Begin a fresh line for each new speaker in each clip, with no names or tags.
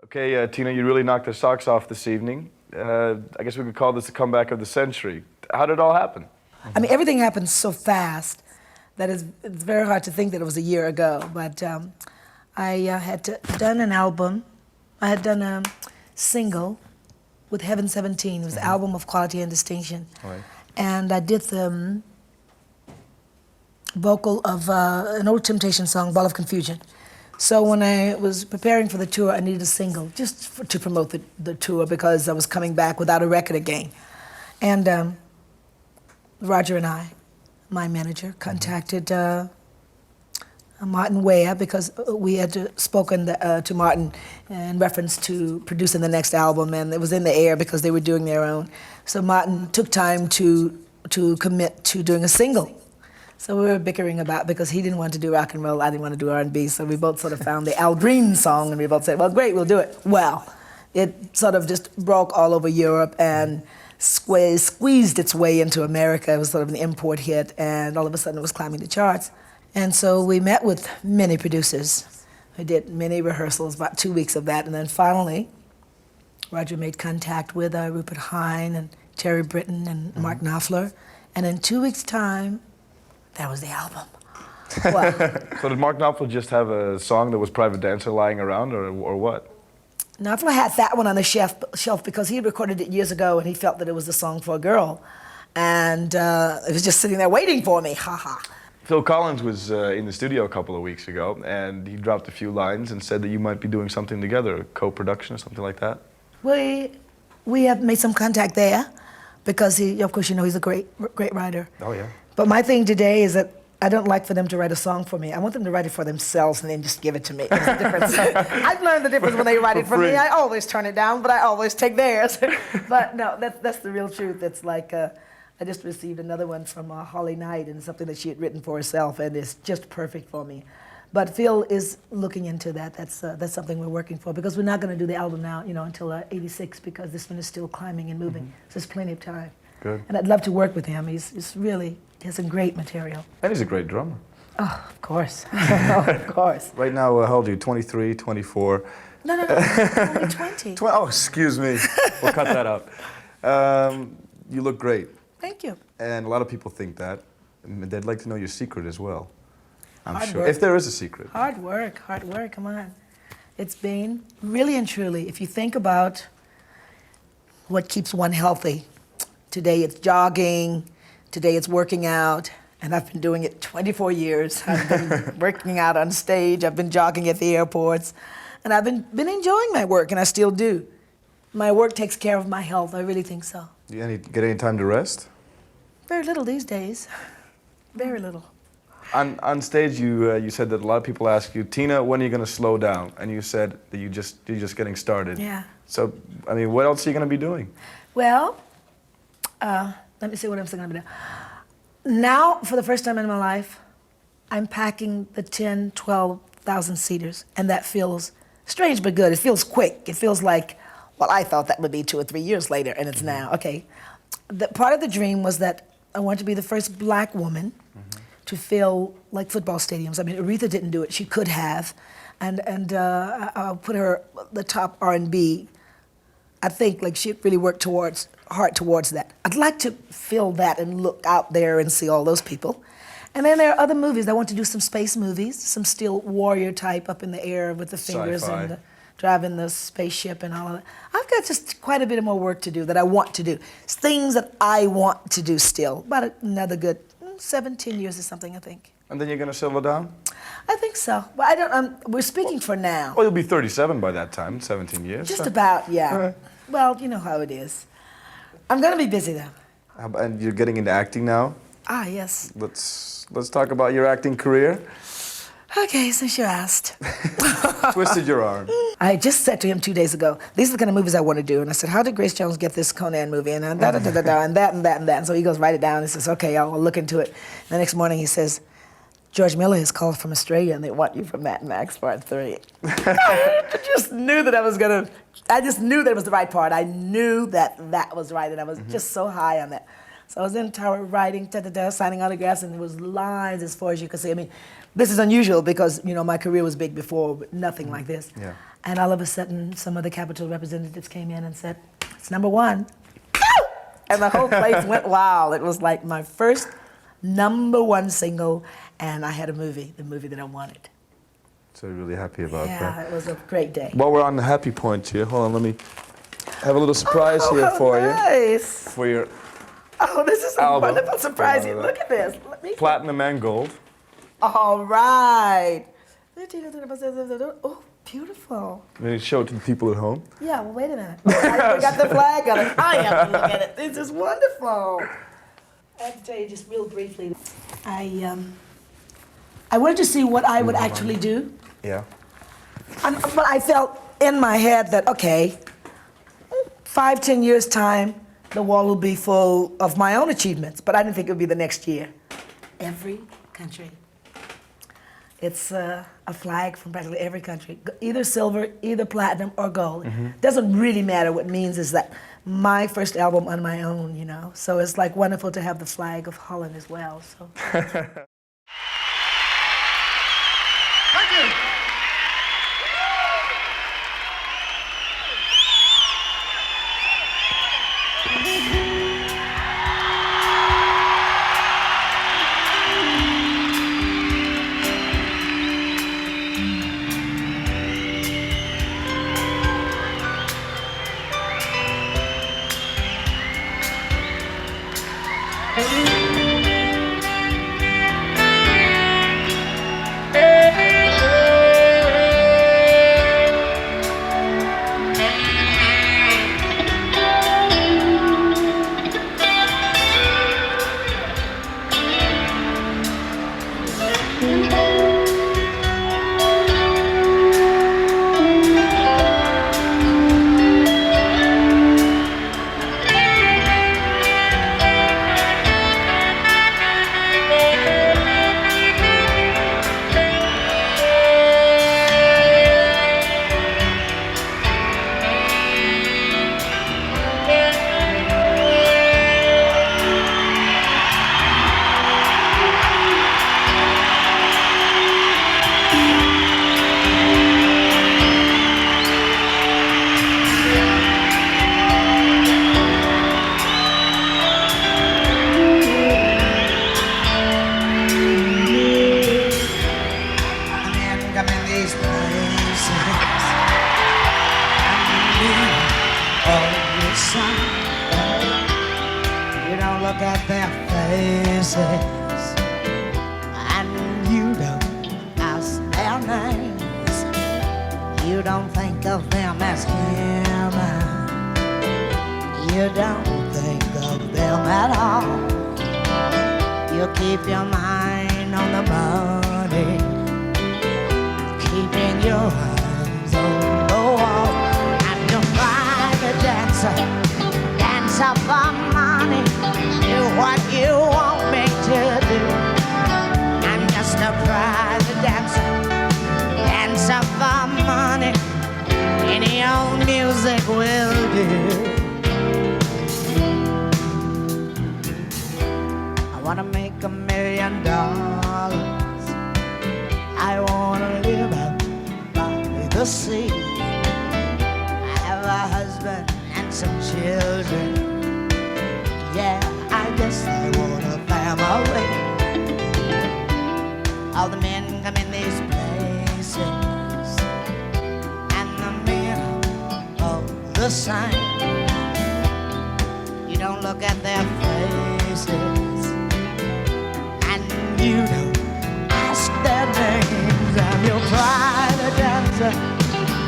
Okay, Tina, you really knocked the socks off this evening. I guess we could call this the comeback of the century. How did it all happen?
I mean, everything happened so fast that it's very hard to think that it was a year ago. But I had done an album. I had done a single with Heaven 17. It was an album of quality and distinction.
Right.
And I did the vocal of an old Temptation song, Ball of Confusion. So when I was preparing for the tour, I needed a single just to promote the tour because I was coming back without a record again. And Roger and I, my manager, contacted Martin Ware because we had spoken to Martin in reference to producing the next album, and it was in the air because they were doing their own. So Martin took time to commit to doing a single. So we were bickering about, because he didn't want to do rock and roll, I didn't want to do R&B, so we both sort of found the Al Green song, and we both said, well, great, we'll do it. Well, it sort of just broke all over Europe and squeezed its way into America. It was sort of an import hit, and all of a sudden it was climbing the charts. And so we met with many producers. We did many rehearsals, about 2 weeks of that, and then finally, Roger made contact with Rupert Hine and Terry Britton and Mark Knopfler, and in 2 weeks' time, that was the album. Well,
So did Mark Knopfler just have a song that was Private Dancer lying around, or what?
Knopfler had that one on the shelf because he had recorded it years ago and he felt that it was a song for a girl. And it was just sitting there waiting for me, ha.
Phil Collins was in the studio a couple of weeks ago, and he dropped a few lines and said that you might be doing something together, a co-production or something like that.
We have made some contact there because he, of course, you know, he's a great writer.
Oh, yeah.
But my thing today is that I don't like for them to write a song for me. I want them to write it for themselves and then just give it to me. There's a difference. I've learned the difference when they write it for me. I always turn it down, but I always take theirs. But no, that's the real truth. It's like I just received another one from Holly Knight, and something that she had written for herself, and it's just perfect for me. But Phil is looking into that. That's something we're working for, because we're not going to do the album now, you know, until '86, because this one is still climbing and moving. So there's plenty of time.
Good.
And I'd love to work with him. He's really has some great material.
And he's a great drummer.
Oh, of course. Of course.
Right now, how old are you? 23, 24?
No, only 20.
Oh, excuse me. We'll cut that out. You look great.
Thank you.
And a lot of people think that. And they'd like to know your secret as well. I'm
Hard
sure.
work.
If there is a secret.
Hard work, come on. It's been really and truly, if you think about what keeps one healthy, today it's jogging, today it's working out, and I've been doing it 24 years. I've been working out on stage, I've been jogging at the airports, and I've been enjoying my work, and I still do. My work takes care of my health, I really think so.
Do you get any time to rest?
Very little these days, very little.
On stage, you said that a lot of people ask you, Tina, when are you going to slow down? And you said that you're just getting started.
Yeah.
So, I mean, what else are you going to be doing?
Well, let me see what I'm going to do. Now, for the first time in my life, I'm packing the 10, 12,000 seaters, and that feels strange but good. It feels quick. It feels like, well, I thought that would be 2 or 3 years later, and it's now. Okay. Part of the dream was that I wanted to be the first black woman to fill like football stadiums. I mean, Aretha didn't do it. She could have, and I'll put her the top R&B. I think like she really worked hard towards that. I'd like to feel that and look out there and see all those people. And then there are other movies. I want to do some space movies, some steel warrior type up in the air with the fingers
Sci-fi.
and driving the spaceship and all of that. I've got just quite a bit more work to do that I want to do. It's things that I want to do still. About another good 17 years or something, I think.
And then you're going to settle down?
I think so. But I don't. We're speaking for now.
Well, you'll be 37 by that time, 17 years.
Just
so.
about, yeah.
Right.
Well, you know how it is. I'm going to be busy though.
And you're getting into acting now?
Ah, yes.
Let's talk about your acting career.
Okay, since you asked.
Twisted your arm.
I just said to him 2 days ago, these are the kind of movies I want to do. And I said, how did Grace Jones get this Conan movie? And da-da-da-da-da, and that and that and that. And so he goes, write it down. He says, okay, I'll look into it. And the next morning he says, George Miller has called from Australia and they want you for Mad Max Part 3. I just knew that I just knew that it was the right part. I knew that was right, and I was just so high on that. So I was in Tower writing, signing autographs, and there was lines as far as you could see. I mean, this is unusual because, you know, my career was big before, but nothing like this.
Yeah.
And all of a sudden, some of the Capitol representatives came in and said, it's #1. And the whole place went wild. It was like my first #1 single, and I had a movie, the movie that I wanted.
So really happy about that.
Yeah, it was a great day.
While we're on the happy point here, hold on, let me have a little surprise here for you.
Nice.
For your
Oh, this is a
album.
wonderful surprise. Look at this. Let me.
platinum and gold.
All right. Oh, beautiful.
Maybe show it to the people at home.
Yeah, well, wait a minute. We got the flag on it. I have to look at it. This is wonderful. I have to tell you just real briefly. I wanted to see what I would actually do.
Yeah.
But I felt in my head that, okay, 5, 10 years' time, the wall will be full of my own achievements. But I didn't think it would be the next year. Every country. It's a flag from practically every country. Either silver, either platinum, or gold. Doesn't really matter. What it means is that my first album on my own, you know. So it's like wonderful to have the flag of Holland as well. So.
Thank you. You don't look at their faces, and you don't ask their names. You don't think of them as human. You don't think of them at all. You keep your mind on the money, keeping your eyes on the wall. And you're private dancer, dancer for money. Do what you want me to do. I'm just a private dancer, dancer for money. Any old music will do. I wanna make $1 million. I wanna live out by the sea. I have a husband and some children. Yeah, I guess I want a family. All the men come in these places, and the men are all the same. You don't look at their faces, and you don't ask their names. I'm your private dancer,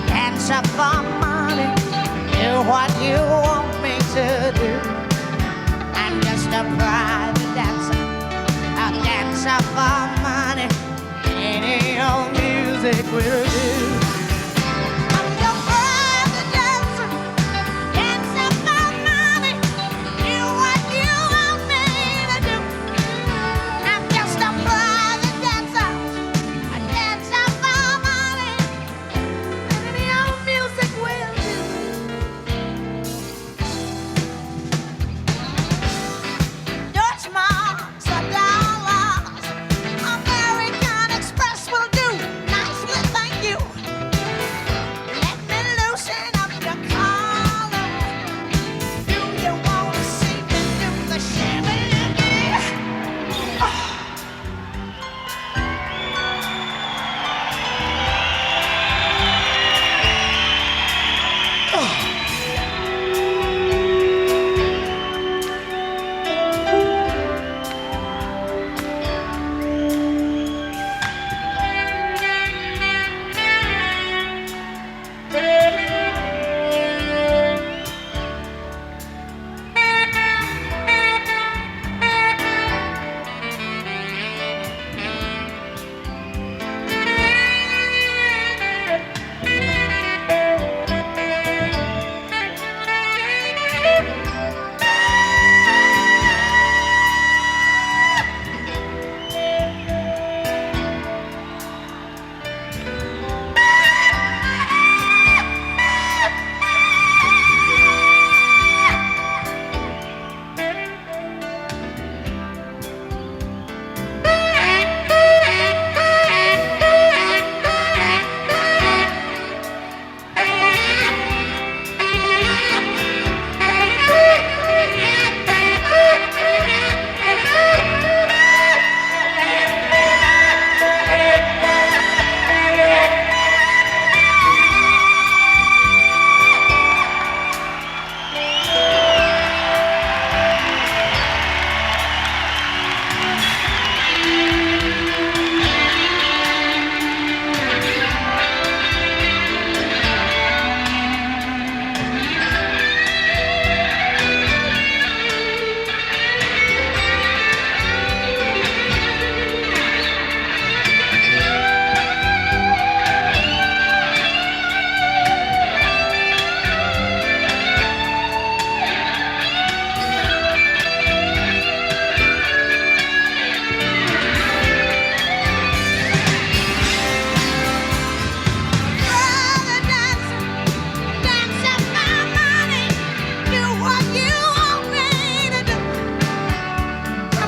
dancer for money. Do what you want me to do. I'm just a private dancer, a dancer for money. Any old music will do. I'm your private dancer, dancer for money. Do what you want me to do. I'm just a private dancer, a dancer for money. Any old music will do. Dutch marks are dollars. American Express will do. Nicely, thank you.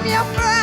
your friend.